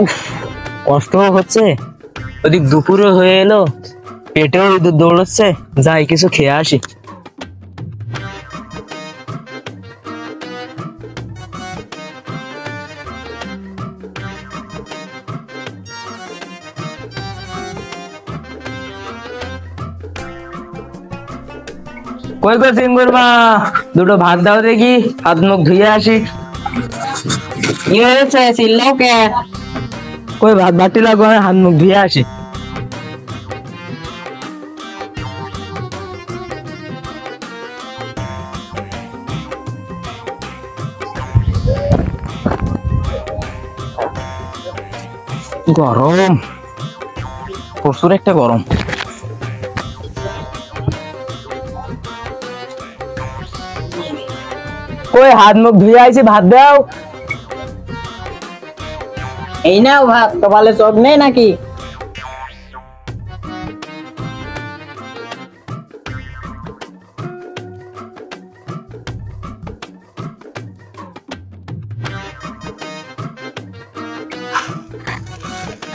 উফ, কষ্ট হচ্ছে। ওদিক দুপুরও হয়ে এলো, পেটেও ইঁদুর দৌড়চ্ছে। যাই কিছু খেয়ে আসি। কই কই সিঙ্গুর মা, দুটো ভাত দাও দেখি, হাত মুখ ধুয়ে আসি। কি হয়েছে চিল্লাও কে? কই ভাত বাটি লাগবে, আমি হাত মুখ ধুয়ে আসি। গরম, প্রচুর একটা গরম। কই হাত মুখ ধুয়ে আইছি, ভাত দাও। এই নাও ভাত, কপালে চোখ নেই নাকি?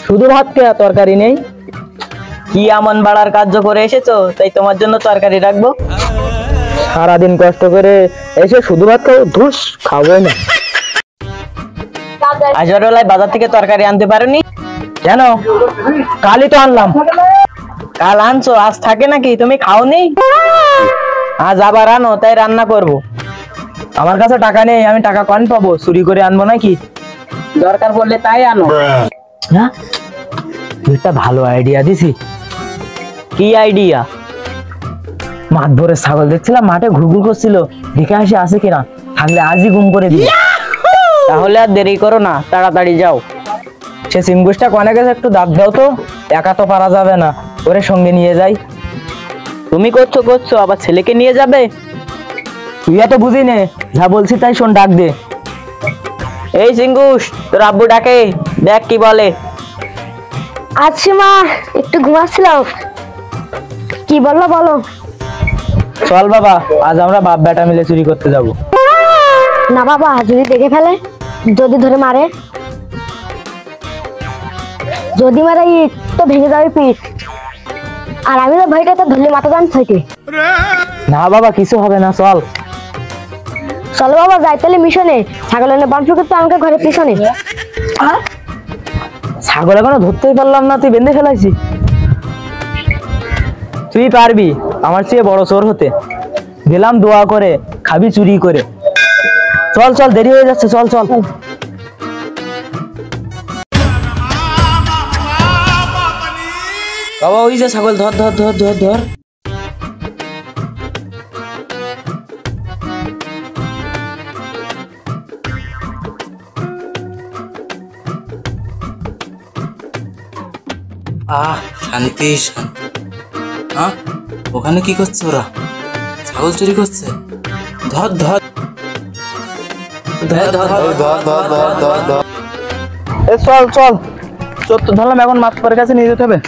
শুধু ভাত খেয়া, তরকারি নেই? কি এমন বাড়ার কার্য করে এসেছো তাই তোমার জন্য তরকারি রাখবো? সারাদিন কষ্ট করে এসে শুধু ভাত খাও? ধুস, খাবো না। আজরালাই বাজার থেকে তরকারি আনতে পারোনি কেন? কালই তো আনলাম। কাল আনছো, আজ থাকে নাকি? তুমি খাওনি? আজ আবার আনো, তাই রান্না করব। আমার কাছে টাকা নেই, আমি টাকা কখন পাবো? চুরি করে আনবো নাকি? দরকার পড়লে তাই আনো। না, একটা ভালো আইডিয়া দিছি। কি আইডিয়া? মাঠ ভরে ছাগল দেখছিলাম, মাঠে ঘুরঘুর করছিল, দেখে আসি আছে কিনা, থাকলে আজই গুম করে দিই। তাহলে আর দেরি করো না, তাড়াতাড়ি যাও। সে সিমগুসটা কনে গেছে, একটু দাঁত দাও তো, একা তো পারা যাবে না, ওরে সঙ্গে নিয়ে যাই। তুমি করছো আবার ছেলেকে নিয়ে যাবে? তুই এত বুঝি নে, যা বলছি তাই শোন, ডাক দে। এই সিঙ্গুস, তোর আব্বু ডাকে, দেখ কি বলে। আচ্ছা মা, একটু ঘুমাচ্ছিলাম। কি বললো বলো। চল বাবা, আজ আমরা বাপ বেটা মিলে চুরি করতে যাব। না বাবা, যদি দেখে ফেলে, যদি ধরে মারে, যদি মারে ইট তো ভেঙে যাবে পিঠ, আর আমি তো ভয়টা তো ধরলে মাথা দান থেকে। না বাবা, কিছু হবে না, চল। চলো বাবা যাই তাহলে মিশনে, ছাগল এনে বাঁধবো কিন্তু আমাকে ঘরের পিছনে। ছাগল এখনো ধরতেই পারলাম না, তুই বেঁধে ফেলাইছি। তুই পারবি আমার চেয়ে বড় চোর হতে। দিলাম দোয়া করে, খাবি চুরি করে। চল চল, দেরি হয়ে যাচ্ছে, চল চল। বাবা ওই যে ছাগল, ধর ধর ধর ধর ধর। শান্তি শান্তি। হ্যাঁ, ওখানে কি করছে ওরা? ছাগল চুরি করছে। ধর ধর চল চল, চোর তো ধরলাম, এখন মাছ পরের কাছে নিয়ে যেতে হবে।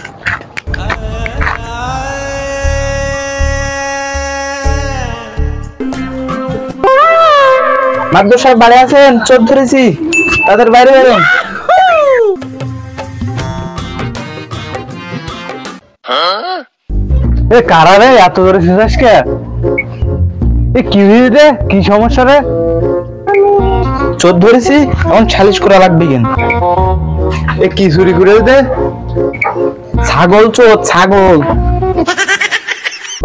মাদুর সাহেব বাড়ি আছেন? চোর ধরেছি, তাদের বাইরে বেরোন। এ কারা রে, এত ধরে শেষ কে? এ কি হয়েছে, কি সমস্যা রে? চোর ধরেছি, এখন সালিশ করা লাগবে কেন? এ কি চুরি করে দে? ছাগল চোর, ছাগল।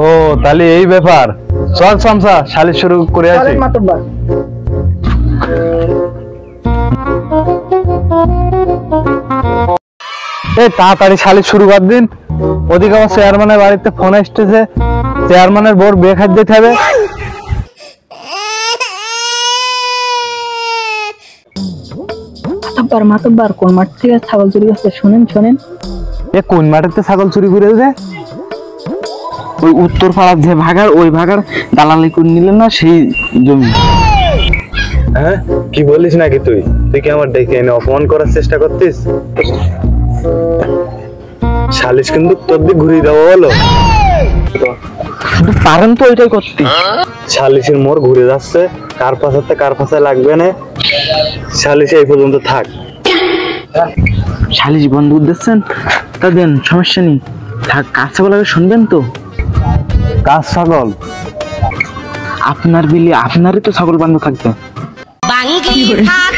ও তাহলে এই ব্যাপার। চল শামসা, সালিশ শুরু করে আসি। এই তাড়াতাড়ি সালিশ শুরু কর দিন। ওদিকে আমার চেয়ারম্যানের বাড়িতে ফোন আসতেছে, চেয়ারম্যানের বোর বিয়ে খাইতে দিতে হবে। মাতব্বার কোন মাঠ থেকে ছাগল চুরি করছে? শোনেন শোনেন। এ কোন মাঠেতে ছাগল চুরি করে দে? ওই উত্তর পাড়ার যে ভাগার, ওই ভাগার দালালি করে নিলেন না, সেই জমি। হ্যাঁ, কি বলিস নাকি তুই? তুই কি আমার ডেকে এনে অপমান করার চেষ্টা করতিস? সালিশ কিন্তু তোর দিক ঘুরিয়ে দেবো, বলো। পারেন তো ওইটাই করতে। সালিশের মোড় ঘুরে যাচ্ছে, কার পাশাতে কার পাশায় লাগবে না। সালিশ এই পর্যন্ত থাক। শালিশ বন্ধ করতেছেন তা দেন, সমস্যা নেই। থাক, কাজ ছাগল আগে শুনবেন তো। কাজ ছাগল? আপনার বিলি আপনারই তো ছাগল বান্ধব থাকবে। বাঙ্গি থাক